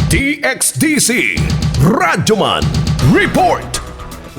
DXDC Radyoman Report.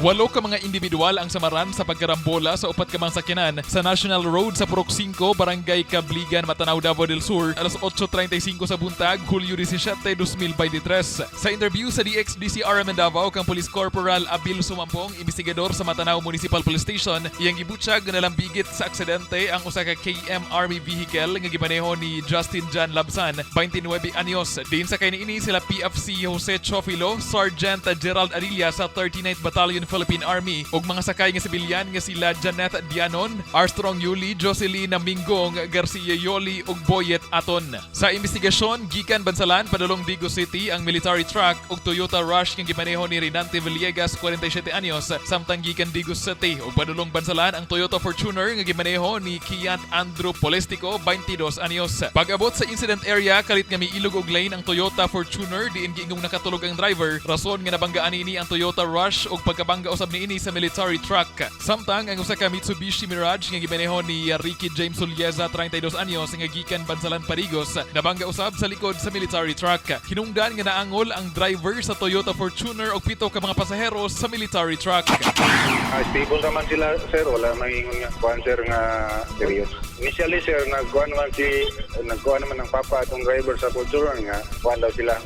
8 ka mga indibidwal ang samaran sa pagkarambola sa upat ka mga sakyanan sa National Road sa Purok 5, Barangay Cabligan, Matanao, Davao del Sur, alas 8:35 sa buntag, Hulyo 17, 2023. Sa interview sa DXDC RMN Davao kang Police Corporal Abil Sumampong, imbestigador sa Matanao Municipal Police Station, iyang gibutyag na nalambigit sa aksidente ang usa ka KM Army vehicle nga gimaneho ni Justin John Labsan, 29 anyos. Din sa kay niini sila PFC Jose Teofilo, Sergeant Jerald Adilla sa 39th Batallion Philippine Army ug mga sakay nga sibilyan nga sila Janeth Dianon, Arstrong Ulie, Jucelyn Minggong, Garcia Ulie ug Boyet Aton. Sa investigasyon, gikan bansalan padulong Digos City ang military truck ug Toyota Rush nga gimaneho ni Renante Villegas, 47 anyos, samtang gikan Digos City ug padulong bansalan ang Toyota Fortuner nga gimaneho ni Kiant Andrew Polestico, 22 anyos. Pag-abot sa incident area, kalit nga miilog og lane ang Toyota Fortuner diin giingong nakatulog ang driver, rason nga nabanggaan ini ang Toyota Rush ug pagkabangga usab niini sa military truck. Samtang ang usa ka Mitsubishi Mirage nga gimaneho ni Ricky James Ulieza, 32 anyos, nga gikan bansalan Parigos, nabangga usab sa likod sa military truck. Hinungdan nga naangol ang driver sa Toyota Fortuner ug 7 ka mga pasahero sa military truck. Stable naman sila, sir. Wala maingon nga kuan, sir, nga serious. Initially, sir, nagkuhan naman ng papa atong driver sa Fortuner nga kuhan daw sila,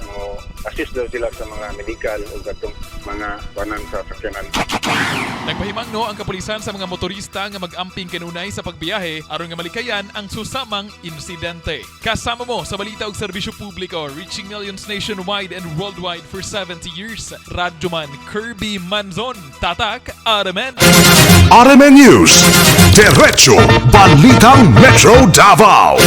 assist daw sila sa mga medical o gatong mga kuhanan sa sakyanan. Nagpahimangno ang kapulisan sa mga motorista nga mag-amping kanunay sa pagbiyahe aron nga malikayan ang susamang insidente. Kasama mo sa balita ug serbisyo publiko, reaching millions nationwide and worldwide for 70 years. Radyoman Kirby Manzon, Tatak, RMN. RMN News, Diretso Balitang Metro Davao.